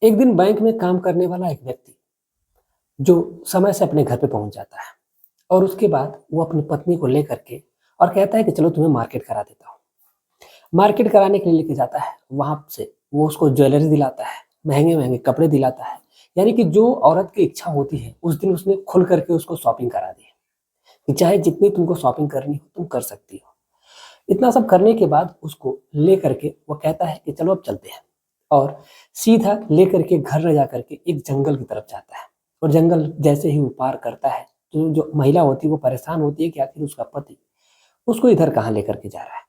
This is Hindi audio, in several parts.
एक दिन बैंक में काम करने वाला एक व्यक्ति जो समय से अपने घर पे पहुंच जाता है और उसके बाद वो अपनी पत्नी को लेकर के और कहता है कि चलो तुम्हें मार्केट करा देता हूँ। मार्केट कराने के लिए लेके जाता है, वहां से वो उसको ज्वेलरी दिलाता है, महंगे महंगे कपड़े दिलाता है। यानी कि जो औरत की इच्छा होती है उस दिन उसने खुल करके उसको शॉपिंग करा दी है कि चाहे जितनी तुमको शॉपिंग करनी हो तुम कर सकती हो। इतना सब करने के बाद उसको लेकर के वो कहता है कि चलो अब चलते हैं, और सीधा लेकर के घर ले जा करके एक जंगल की तरफ जाता है। और जंगल जैसे ही वो पार करता है तो जो महिला होती है वो परेशान होती है कि आखिर उसका पति उसको इधर कहाँ लेकर के जा रहा है।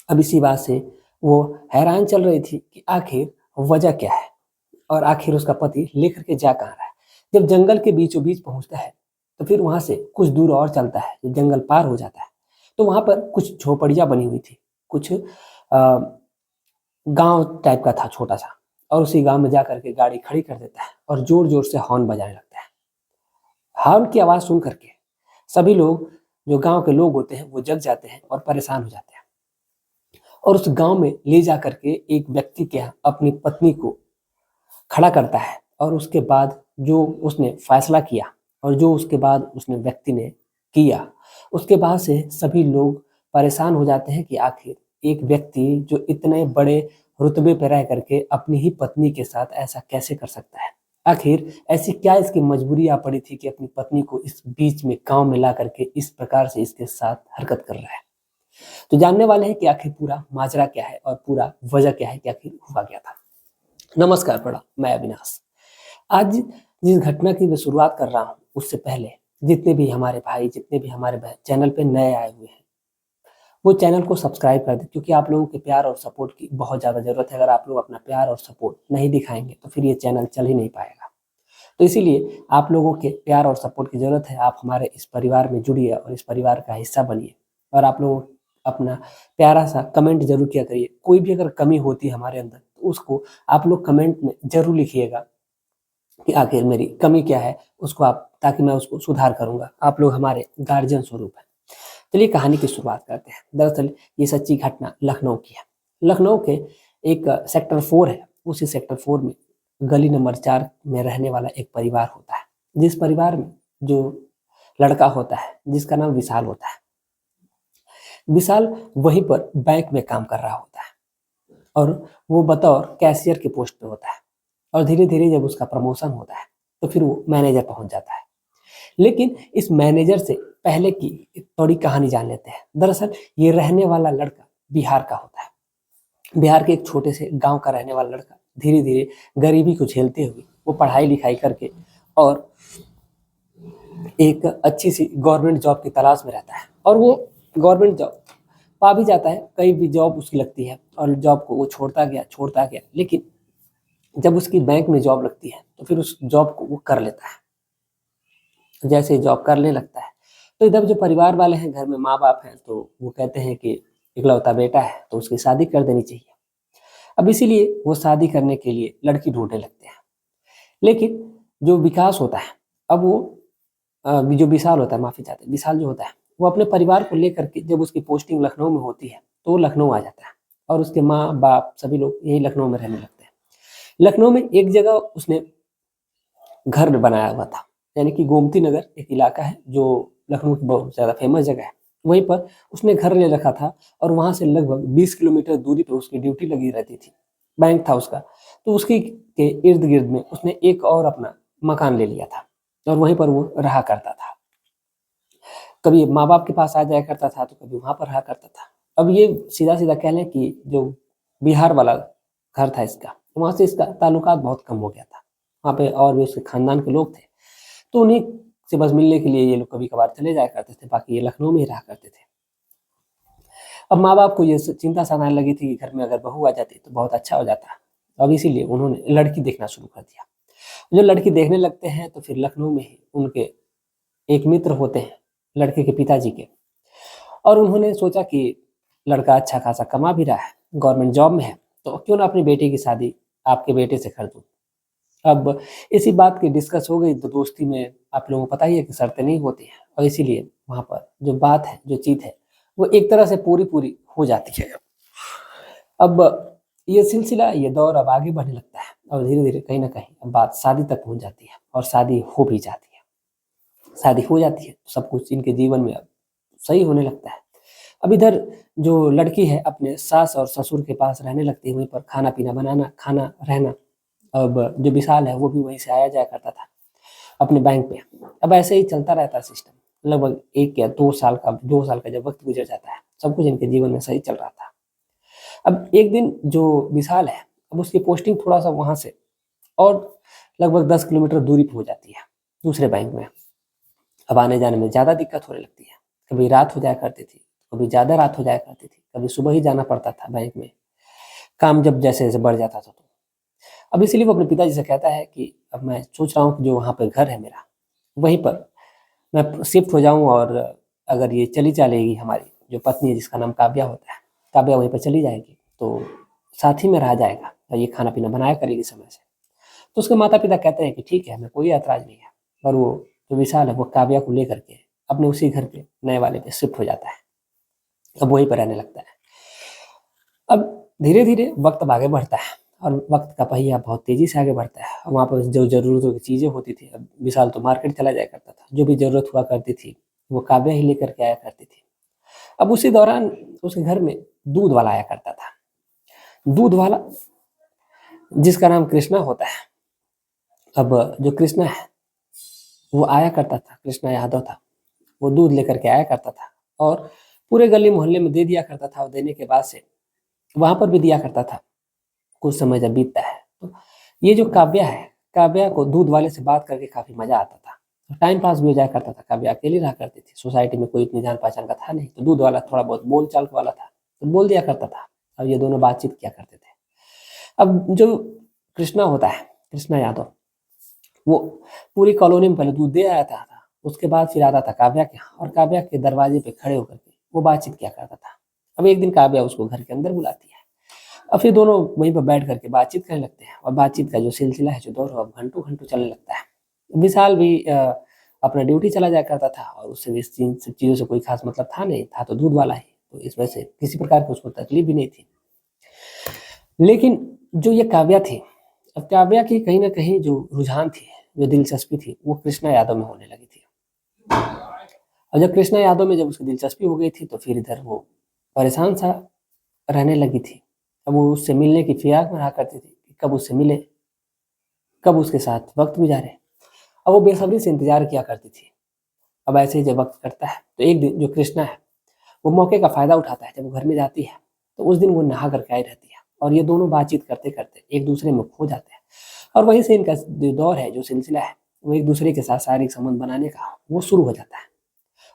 अब इसी बात से वो हैरान चल रही थी कि आखिर वजह क्या है और आखिर उसका पति लेकर के जा कहाँ रहा है। जब जंगल के बीचों बीच पहुंचता है तो फिर वहां से कुछ दूर और चलता है, जब जंगल पार हो जाता है तो वहां पर कुछ झोपड़ियां बनी हुई थी, कुछ गांव टाइप का था छोटा सा। और उसी गांव में जाकर के गाड़ी खड़ी कर देता है और जोर जोर से हॉर्न बजाने लगता है। हॉर्न की आवाज सुन करके सभी लोग, जो गांव के लोग होते हैं, वो जग जाते हैं और परेशान हो जाते हैं। और उस गांव में ले जा करके एक व्यक्ति के यहाँ अपनी पत्नी को खड़ा करता है। और उसके बाद जो उसने फैसला किया और जो उसके बाद उसने व्यक्ति ने किया, उसके बाद से सभी लोग परेशान हो जाते हैं कि आखिर एक व्यक्ति जो इतने बड़े रुतबे पर रह करके अपनी ही पत्नी के साथ ऐसा कैसे कर सकता है। आखिर ऐसी क्या इसकी मजबूरी आ पड़ी थी कि अपनी पत्नी को इस बीच में गांव में ला करके इस प्रकार से इसके साथ हरकत कर रहा है। तो जानने वाले हैं कि आखिर पूरा माजरा क्या है और पूरा वजह क्या है कि आखिर हुआ क्या था। नमस्कार प्रणाम, मैं अविनाश। आज जिस घटना की मैं शुरुआत कर रहा हूँ उससे पहले जितने भी हमारे भाई, जितने भी हमारे बहन चैनल पे नए आए हुए हैं, वो चैनल को सब्सक्राइब कर दें, क्योंकि आप लोगों के प्यार और सपोर्ट की बहुत ज़्यादा ज़रूरत है। अगर आप लोग अपना प्यार और सपोर्ट नहीं दिखाएंगे तो फिर ये चैनल चल ही नहीं पाएगा। तो इसीलिए आप लोगों के प्यार और सपोर्ट की ज़रूरत है। आप हमारे इस परिवार में जुड़िए और इस परिवार का हिस्सा बनिए। और आप लोग अपना प्यारा सा कमेंट जरूर किया करिए। कोई भी अगर कमी होती है हमारे अंदर तो उसको आप लोग कमेंट में जरूर लिखिएगा कि आखिर मेरी कमी क्या है, उसको आप, ताकि मैं उसको सुधार करूंगा। आप लोग हमारे गार्जियन स्वरूप हैं। चलिए कहानी की शुरुआत करते हैं। दरअसल ये सच्ची घटना लखनऊ की है। लखनऊ के एक सेक्टर 4 है, उसी सेक्टर 4 में गली नंबर 4 में रहने वाला एक परिवार होता है। जिस परिवार में जो लड़का होता है जिसका नाम विशाल होता है, विशाल वहीं पर बैंक में काम कर रहा होता है और वो बतौर कैशियर के पोस्ट पे होता है। और धीरे धीरे जब उसका प्रमोशन होता है तो फिर वो मैनेजर पहुंच जाता है। लेकिन इस मैनेजर से पहले की एक थोड़ी कहानी जान लेते हैं। दरअसल ये रहने वाला लड़का बिहार का होता है। बिहार के एक छोटे से गांव का रहने वाला लड़का धीरे धीरे गरीबी को झेलते हुए वो पढ़ाई लिखाई करके और एक अच्छी सी गवर्नमेंट जॉब की तलाश में रहता है। और वो गवर्नमेंट जॉब पा भी जाता है, कई भी जॉब उसकी लगती है और जॉब को वो छोड़ता गया। लेकिन जब उसकी बैंक में जॉब लगती है तो फिर उस जॉब को वो कर लेता है। जैसे ही जॉब करने लगता है तो इधर जो परिवार वाले हैं, घर में माँ बाप हैं, तो वो कहते हैं कि इकलौता बेटा है तो उसकी शादी कर देनी चाहिए। अब इसीलिए वो शादी करने के लिए लड़की ढूंढने लगते हैं। लेकिन जो विकास होता है, अब वो जो विशाल होता है, माफी चाहते हैं, विशाल जो होता है वो अपने परिवार को लेकर के, जब उसकी पोस्टिंग लखनऊ में होती है तो वो लखनऊ आ जाता है। और उसके माँ बाप सभी लोग यही लखनऊ में रहने लगते हैं। लखनऊ में एक जगह उसने घर बनाया हुआ था, यानी कि गोमती नगर एक इलाका है जो लखनऊ की बहुत ज़्यादा फेमस जगह है। वहीं पर उसने घर ले रखा था और वहां से लगभग 20 किलोमीटर दूरी पर उसकी ड्यूटी लगी रहती थी। बैंक था उसका। तो उसके के इर्द गिर्द में उसने एक और अपना मकान ले लिया था और वहीं पर वो रहा करता था। कभी माँ बाप के पास आ जाया करता था तो कभी वहां पर रहा करता था। अब ये सीधा सीधा कह लें कि जो बिहार वाला घर था इसका, तो वहां से इसका ताल्लुकात बहुत कम हो गया था। वहाँ पे और भी उसके खानदान के लोग थे, तो उन्हीं से बस मिलने के लिए ये लोग कभी कभार चले जाया करते थे, बाकी ये लखनऊ में ही रहा करते थे। अब माँ बाप को ये चिंता सताने लगी थी कि घर में अगर बहू आ जाती तो बहुत अच्छा हो जाता। अब इसीलिए उन्होंने लड़की देखना शुरू कर दिया। जो लड़की देखने लगते हैं तो फिर लखनऊ में ही उनके एक मित्र होते हैं लड़के के पिताजी के, और उन्होंने सोचा कि लड़का अच्छा खासा कमा भी रहा है, गवर्नमेंट जॉब में है, तो क्यों ना अपनी बेटी की शादी आपके बेटे से कर दूं। अब इसी बात की डिस्कस हो गई तो दोस्ती में आप लोगों को पता ही है कि शर्तें नहीं होती हैं, और इसीलिए वहाँ पर जो बात है, जो चीज़ है, वो एक तरह से पूरी पूरी हो जाती है। अब ये सिलसिला, ये दौर अब आगे बढ़ने लगता है। और धीरे धीरे कहीं ना कहीं बात शादी तक पहुंच जाती है और शादी हो भी जाती है। शादी हो जाती है तो सब कुछ इनके जीवन में अब सही होने लगता है। अब इधर जो लड़की है अपने सास और ससुर के पास रहने लगती है, वहीं पर खाना पीना बनाना, खाना रहना। अब जो विशाल है वो भी वहीं से आया जाया करता था अपने बैंक पे। अब ऐसे ही चलता रहता है सिस्टम। लगभग 1 या 2 साल का जब वक्त गुजर जाता है, सब कुछ इनके जीवन में सही चल रहा था। अब एक दिन जो विशाल है, अब उसकी पोस्टिंग थोड़ा-सा वहाँ से और लगभग 10 किलोमीटर दूरी पे हो जाती है, दूसरे बैंक में। अब आने-जाने में ज़्यादा दिक्कत होने लगती है। कभी रात हो जाया करती थी, कभी ज़्यादा रात हो जाया करती थी, कभी सुबह ही जाना पड़ता था बैंक में, काम जब जैसे-जैसे बढ़ जाता था तो। अब इसीलिए वो अपने पिताजी से कहता है कि अब मैं सोच रहा हूँ कि जो वहाँ पे घर है मेरा, वहीं पर मैं शिफ्ट हो जाऊँ और अगर ये चली चलेगी हमारी जो पत्नी है जिसका नाम काव्या होता है, काव्या वहीं पे चली जाएगी तो साथ ही में रहा जाएगा और ये खाना-पीना बनाया करेगी समय से। तो उसके माता-पिता कहते हैं कि ठीक है, हमें कोई ऐतराज़ नहीं है। पर वो जो विशाल है वो काव्या को लेकर के अपने उसी घर पे नए वाले पे शिफ्ट हो जाता है। अब वहीं पे रहने लगता है। अब धीरे-धीरे वक़्त अब आगे बढ़ता है और वक़्त का पहिया बहुत तेज़ी से आगे बढ़ता है। वहाँ पर जो ज़रूरतों की चीज़ें होती थी, अब विशाल तो मार्केट चला जाया करता था। जो भी ज़रूरत हुआ करती थी, वो काव्या ही लेकर के आया करती थी। अब उसी दौरान उसके घर में दूध वाला आया करता था। दूध वाला जिसका नाम कृष्णा होता है। अब जो कृष्णा है, वो आया करता था, कृष्णा यादव था। वो दूध लेकर के आया करता था और पूरे गली मोहल्ले में दे दिया करता था और देने के बाद से वहाँ पर भी दिया करता था। कुछ समय जब बीतता है तो ये जो काव्या है, काव्या को दूध वाले से बात करके काफ़ी मज़ा आता था। टाइम पास भी हो जाया करता था, काव्या अकेली रहा करती थी, सोसाइटी में कोई इतनी जान-पहचान का था नहीं, तो दूध वाला थोड़ा बहुत बोल-चाल वाला था, तो बोल दिया करता था और ये दोनों बातचीत किया करते थे। अब जो कृष्णा होता है, कृष्णा यादव, वो पूरी कॉलोनी में पहले दूध दे आया था, उसके बाद फिर आता था काव्या के यहाँ और काव्या के दरवाजे पे खड़े होकर के वो बातचीत किया करता था। अब एक दिन काव्या उसको घर के अंदर बुलाती है और फिर दोनों वहीं पर बैठ करके बातचीत करने लगते हैं और बातचीत का जो सिलसिला है, जो दौर है, अब घंटों-घंटों चलने लगता है। विशाल भी अपना ड्यूटी चला जाया करता था और उससे भी इन सब चीज़ों से कोई ख़ास मतलब था नहीं, था तो दूध वाला ही, तो इस वजह से किसी प्रकार की उसको तकलीफ भी नहीं थी। लेकिन जो ये काव्या थी, अब काव्या की कहीं न कहीं जो रुझान थी, जो दिलचस्पी थी, वो कृष्णा यादव में होने लगी थी। और जब कृष्णा यादव में जब उसकी दिलचस्पी हो गई थी, तो फिर इधर वो परेशान-सा रहने लगी थी। अब वो उससे मिलने की फिराक में रहा करती थी कि कब उससे मिले, कब उसके साथ वक़्त गुज़ारे। अब वो बेसब्री से इंतज़ार किया करती थी। अब ऐसे ही जब वक़्त कटता है, तो एक दिन जो कृष्णा है, वो मौके का फ़ायदा उठाता है। जब वो घर में जाती है, तो उस दिन वो नहा कर के आई रहती है और ये दोनों बातचीत करते-करते एक-दूसरे में खो जाते हैं और वहीं से इनका जो दौर है, जो सिलसिला है, वो एक-दूसरे के साथ शारीरिक संबंध बनाने का, वो शुरू हो जाता है।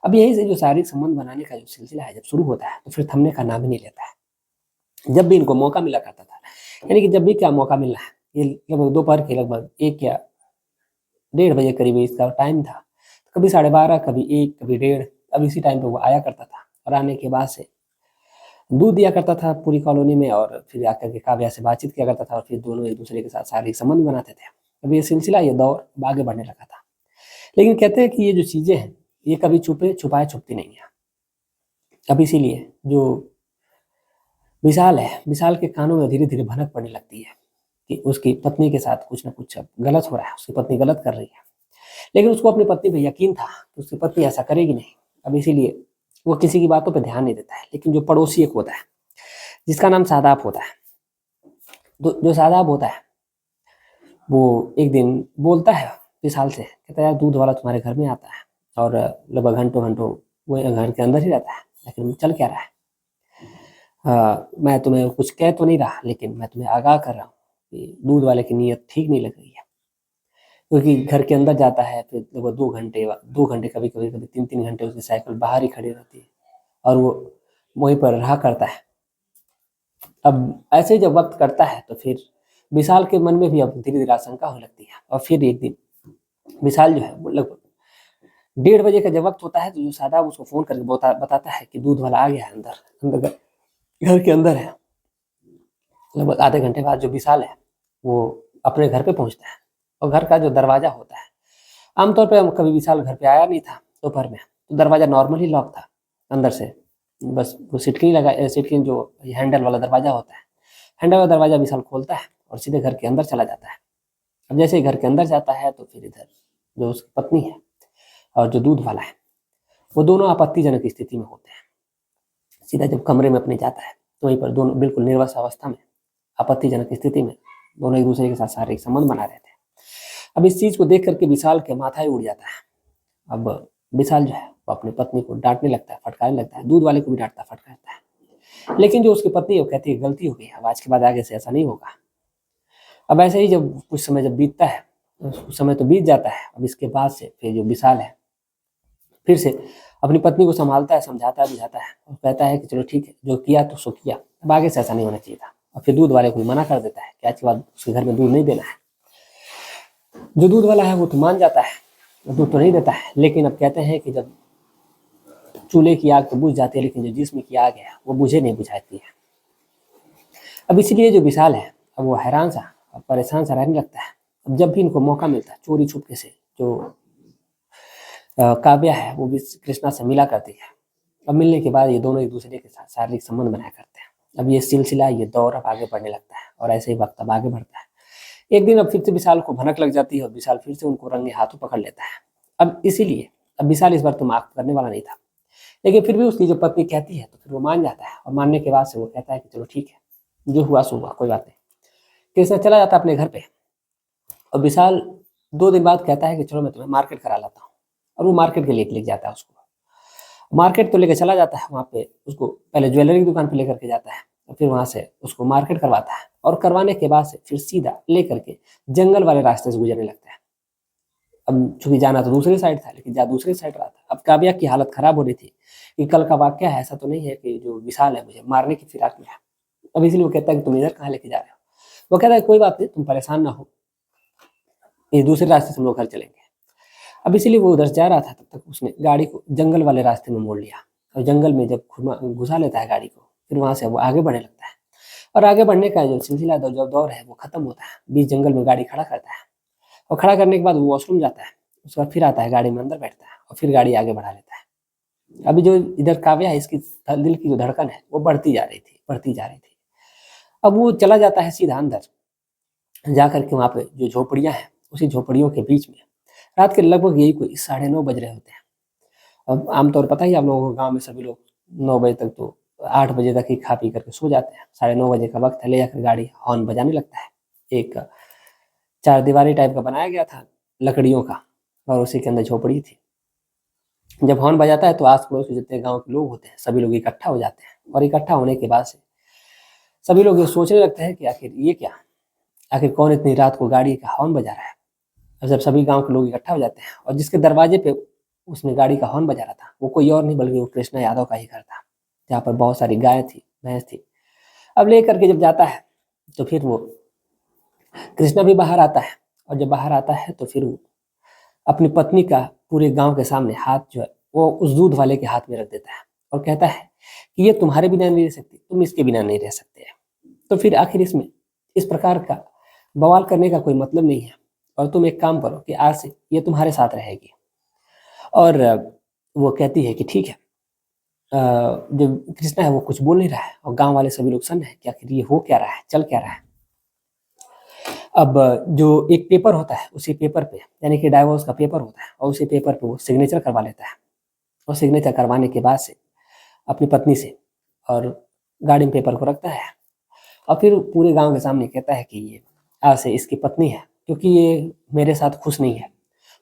अब यहीं से जो शारीरिक संबंध बनाने का जो सिलसिला है, जब शुरू होता है, तो फिर थमने का नाम ही नहीं लेता है। जब भी इनको मौका मिला करता था, यानी कि जब भी क्या मौका मिलना है, ये लगभग दोपहर के लगभग 1 या डेढ़ बजे करीब इसका टाइम था। कभी 12:30, कभी 1, कभी डेढ़, अब इसी टाइम पे वो आया करता था और आने के बाद से दूध दिया करता था पूरी कॉलोनी में और फिर आकर के काव्या से बातचीत किया करता था और फिर दोनों एक-दूसरे के साथ शारीरिक संबंध बनाते थे। अब ये सिलसिला, ये दौर अब आगे बढ़ने लगा था। लेकिन कहते हैं कि ये जो चीज़ें हैं, ये कभी छुपाए छुपती नहीं हैं। अब इसीलिए जो विशाल है, विशाल के कानों में धीरे-धीरे भनक पड़ने लगती है कि उसकी पत्नी के साथ कुछ न कुछ अब गलत हो रहा है, उसकी पत्नी गलत कर रही है। लेकिन उसको अपनी पत्नी पे यकीन था कि उसकी पत्नी ऐसा करेगी नहीं। अब इसीलिए वो किसी की बातों पे ध्यान नहीं देता है। लेकिन जो पड़ोसी एक होता है, जिसका नाम शादाब होता है, तो जो शादाब होता है, वो एक दिन बोलता है विशाल से, कहता है, "यार, दूध वाला तुम्हारे घर में आता है और लगभग घंटों-घंटों वो घर के अंदर ही रहता है, लेकिन चल क्या रहा है? मैं तुम्हें कुछ कह तो नहीं रहा, लेकिन मैं तुम्हें आगाह कर रहा हूँ कि दूध वाले की नीयत ठीक नहीं लग रही है। क्योंकि घर के अंदर जाता है, फिर लगभग 2 घंटे, कभी-कभी 3-3 घंटे उसकी साइकिल बाहर ही खड़ी रहती है और वो वहीं पर रहा करता है। अब ऐसे ही जब वक़्त कटता है, तो फिर विशाल के मन में भी अब धीरे-धीरे आशंका होने लगती है और फिर एक दिन विशाल जो है, वो लगभग डेढ़ बजे का जब वक़्त होता है, तो जो शादाब उसको फ़ोन करके बताता है कि दूध वाला आ गया है अंदर, अंदर घर के अंदर है। लगभग आधे घंटे बाद जो विशाल है, वो अपने घर पे पहुँचता है और घर का जो दरवाज़ा होता है, आमतौर पे कभी विशाल घर पे आया नहीं था दोपहर में, तो दरवाज़ा नॉर्मली लॉक था अंदर से। बस वो सिटकिनी जो हैंडल वाला दरवाज़ा होता है, हैंडल वाला दरवाज़ा विशाल खोलता है और सीधे घर के अंदर चला जाता है। अब जैसे ही घर के अंदर जाता है तो फिर इधर जो उसकी पत्नी है और जो दूध वाला है वो दोनों आपत्तिजनक स्थिति में होते हैं। सीधा जब कमरे में अपने जाता है तो वहीं पर दोनों बिल्कुल निर्वस अवस्था में, आपत्तिजनक स्थिति में दोनों एक दूसरे के साथ शारीरिक संबंध बना रहे थे। अब इस चीज को देख करके विशाल के माथा ही उड़ जाता है। अब विशाल जो है वो अपनी पत्नी को डांटने लगता है, फटकारने लगता है, दूध वाले को भी डांटता फटकारता है। लेकिन जो उसकी पत्नी है वो कहती है गलती हो गई, अब आज के बाद आगे से ऐसा नहीं होगा। अब ऐसे ही जब कुछ समय जब बीतता है, कुछ समय तो बीत जाता है। अब इसके बाद से फिर जो विशाल है फिर से अपनी पत्नी को संभालता है, समझाता है, बुझाता है और कहता है कि चलो ठीक है, जो किया तो सो किया, अब आगे से ऐसा नहीं होना चाहिए था। और फिर दूध वाले को मना कर देता है कि आज के बाद उसके घर में दूध नहीं देना है। जो दूध वाला है वो तो मान जाता है, दूध तो नहीं देता है। लेकिन अब कहते हैं कि जब चूल्हे की आग तो बुझ जाती है, लेकिन जो जिस्म की आग है वो बुझे नहीं बुझाती है। अब इसीलिए जो विशाल है अब वो हैरान सा और परेशान सा रहने लगता है। अब जब भी इनको मौका मिलता है चोरी छुपके से जो काव्या है वो भी कृष्णा से मिला करती है। अब मिलने के बाद ये दोनों एक दूसरे के साथ शारीरिक संबंध बनाया करते हैं। अब ये सिलसिला, ये दौर अब आगे बढ़ने लगता है और ऐसे ही वक्त अब आगे बढ़ता है। एक दिन अब फिर से विशाल को भनक लग जाती है और विशाल फिर से उनको रंगे हाथों पकड़ लेता है। अब इसीलिए अब विशाल इस बार तो माफ करने वाला नहीं था, लेकिन फिर भी उसकी जो पत्नी कहती है तो फिर वो मान जाता है। और मानने के बाद से वो कहता है कि चलो ठीक है, जो हुआ सो हुआ, कोई बात नहीं। कृष्णा चला जाता है अपने घर पे और विशाल 2 दिन बाद कहता है कि चलो मैं तुम्हें मार्केट करा लाता हूँ। और वो मार्केट के लिए लेके जाता है उसको। मार्केट तो लेकर चला जाता है, वहाँ पे उसको पहले ज्वेलरी की दुकान पे लेकर के जाता है और फिर वहाँ से उसको मार्केट करवाता है। और करवाने के बाद से फिर सीधा लेकर के जंगल वाले रास्ते से गुजरने लगता है। अब चूंकि जाना तो दूसरी साइड था, लेकिन जा दूसरी साइड रहा था। अब काव्या की हालत खराब हो रही थी कि कल का वाक्य है, ऐसा तो नहीं है कि जो विशाल है मुझे मारने की फिराक में है। अब इसलिए वो कहता है कि तुम इधर कहाँ लेके जा रहे हो। वो कहता है कोई बात नहीं, तुम परेशान ना हो, इस दूसरे रास्ते से हम लोग घर चलेंगे। अब इसीलिए वो उधर जा रहा था, तब तक उसने गाड़ी को जंगल वाले रास्ते में मोड़ लिया और जंगल में जब घुसा लेता है गाड़ी को, फिर वहां से वो आगे बढ़ने लगता है। और आगे बढ़ने का जो सिलसिला जो दौर है वो खत्म होता है। बीच जंगल में गाड़ी खड़ा करता है और खड़ा करने के बाद वो वॉशरूम जाता है। उसके बाद फिर आता है, गाड़ी में अंदर बैठता है और फिर गाड़ी आगे बढ़ा लेता है। अभी जो इधर काव्या है, इसकी दिल की जो धड़कन है वो बढ़ती जा रही थी, बढ़ती जा रही थी। अब वो चला जाता है सीधा अंदर, जा करके वहाँ पे जो झोपड़ियाँ हैं, उसी झोपड़ियों के बीच में रात के लगभग यही कोई 9:30 बज रहे होते हैं। अब आमतौर पता ही आप लोगों को, गाँव में सभी लोग 9 बजे तक तो 8 बजे तक ही खा पी करके सो जाते हैं। 9:30 बजे का वक्त है, ले जाकर गाड़ी हॉर्न बजाने लगता है। एक 4 दीवारी टाइप का बनाया गया था लकड़ियों का और उसी के अंदर झोपड़ी थी। जब हॉर्न बजाता है तो आस पड़ोस के जितने गाँव के लोग होते हैं सभी लोग इकट्ठा हो जाते हैं। और इकट्ठा होने के बाद से सभी लोग ये सोचने लगते हैं कि आखिर ये क्या, आखिर कौन इतनी रात को गाड़ी का हॉर्न बजा रहा है। और जब सभी गांव के लोग इकट्ठा हो जाते हैं और जिसके दरवाजे पे उसने गाड़ी का हॉर्न बजा रहा था वो कोई और नहीं बल्कि वो कृष्णा यादव का ही घर था, जहाँ पर बहुत सारी गाय थी, भैंस थी। अब ले करके जब जाता है तो फिर वो कृष्णा भी बाहर आता है और जब बाहर आता है तो फिर वो अपनी पत्नी का पूरे गांव के सामने हाथ जो है वो उस दूध वाले के हाथ में रख देता है और कहता है कि ये तुम्हारे बिना नहीं रह सकती, तुम इसके बिना नहीं रह सकते। तो फिर आखिर इसमें इस प्रकार का बवाल करने का कोई मतलब नहीं है और तुम एक काम करो कि आज से ये तुम्हारे साथ रहेगी। और वो कहती है कि ठीक है। जो कृष्णा है वो कुछ बोल नहीं रहा है और गांव वाले सभी लोग सुन रहे हैं कि आखिर ये हो क्या रहा है, चल क्या रहा है। अब जो एक पेपर होता है उसी पेपर पे, यानी कि डाइवोर्स का पेपर होता है, और उसी पेपर पे वो सिग्नेचर करवा लेता है। और सिग्नेचर करवाने के बाद से अपनी पत्नी से और गाड़ी में पेपर को रखता है और फिर पूरे गांव के सामने कहता है कि ये आज से इसकी पत्नी है, क्योंकि ये मेरे साथ खुश नहीं है।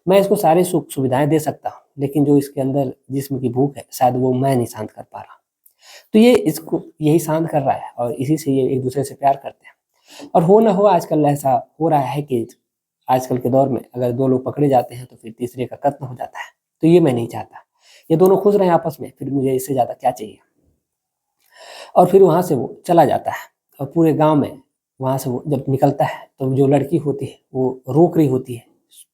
मैं इसको सारी सुख सुविधाएं दे सकता हूँ, लेकिन जो इसके अंदर जिस्म की भूख है शायद वो मैं नहीं शांत कर पा रहा। तो ये इसको यही शांत कर रहा है और इसी से ये एक दूसरे से प्यार करते हैं। और हो ना हो आजकल ऐसा हो रहा है कि आजकल के दौर में अगर 2 लोग पकड़े जाते हैं तो फिर तीसरे का कत्ल हो जाता है। तो ये मैं नहीं चाहता, ये दोनों खुश रहे आपस में, फिर मुझे इससे ज्यादा क्या चाहिए। और फिर वहां से वो चला जाता है और पूरे गांव में वहां से वो जब निकलता है तो जो लड़की होती है वो रोक रही होती है,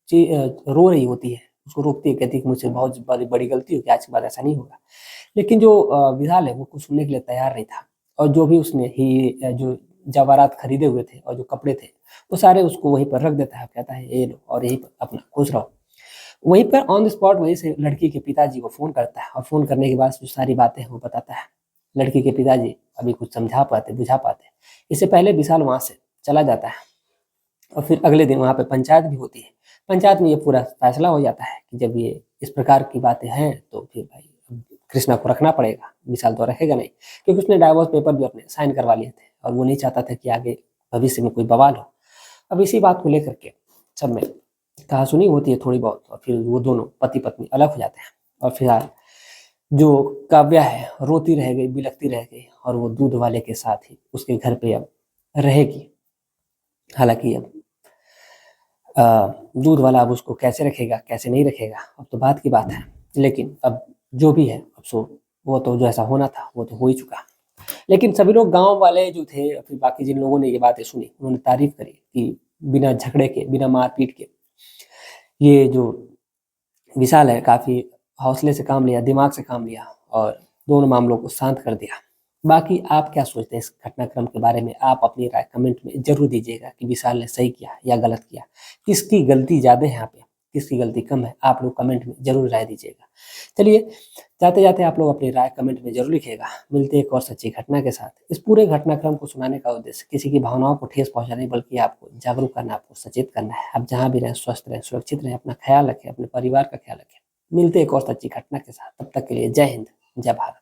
रो रही होती है, उसको रोकती है, कहती है कि मुझसे बहुत बड़ी बड़ी गलती हो गई, आज के बाद ऐसा नहीं होगा। लेकिन जो विशाल है वो कुछ सुनने के लिए तैयार नहीं था और जो भी उसने ही जो जवाहरात खरीदे हुए थे और जो कपड़े थे वो सारे उसको वहीं पर रख देता है, कहता है ये लो और यहीं पर अपना खुश रहो। वहीं पर ऑन द स्पॉट वहीं से लड़की के पिताजी को फोन करता है और फोन करने के बाद जो सारी बातें हैं वो बताता है। लड़की के पिताजी अभी कुछ समझा पाते, बुझा पाते। इससे पहले विशाल वहां से चला जाता है और फिर अगले दिन वहाँ पे पंचायत भी होती है। पंचायत में ये पूरा फैसला हो जाता है कि जब ये इस प्रकार की बातें हैं तो फिर भाई कृष्णा को रखना पड़ेगा, विशाल तो रखेगा नहीं, क्योंकि उसने डाइवोर्स पेपर भी अपने साइन करवा लिए थे और वो नहीं चाहता था कि आगे भविष्य में कोई बवाल हो। अब इसी बात को लेकर के सब में कहासुनी होती है थोड़ी बहुत और फिर वो दोनों पति पत्नी अलग हो जाते हैं और फिलहाल जो काव्या है रोती रह गई, बिलखती रह गई और वो दूध वाले के साथ ही उसके घर पे अब रहेगी। हालाँकि अब दूध वाला अब उसको कैसे रखेगा, कैसे नहीं रखेगा, अब तो बात की बात है। लेकिन अब जो भी है, अब सो वो तो जैसा होना था, वो तो हो ही चुका। लेकिन सभी लोग गाँव वाले जो थे, फिर बाकी जिन लोगों ने ये बातें सुनी, उन्होंने तारीफ़ करी कि बिना झगड़े के, बिना मार-पीट के, ये जो विशाल है काफ़ी हौसले से काम लिया, दिमाग से काम लिया और दोनों मामलों को शांत कर दिया। बाकी आप क्या सोचते हैं इस घटनाक्रम के बारे में? आप अपनी राय कमेंट में ज़रूर दीजिएगा कि विशाल ने सही किया या गलत किया। किसकी गलती ज़्यादा है यहाँ पे, किसकी गलती कम है? आप लोग कमेंट में ज़रूर राय दीजिएगा। चलिए, जाते-जाते आप लोग अपनी राय कमेंट में ज़रूर लिखिएगा। मिलते हैं एक और सच्ची घटना के साथ। इस पूरे घटनाक्रम को सुनाने का उद्देश्य किसी की भावनाओं को ठेस पहुँचाना नहीं, बल्कि आपको जागरूक करना, आपको सचेत करना है। आप जहाँ भी रहें, स्वस्थ रहें, सुरक्षित रहें, अपना ख़्याल रखें, अपने परिवार का ख़्याल रखें। मिलते हैं एक और सच्ची घटना के साथ। तब तक के लिए जय हिंद, जय भारत।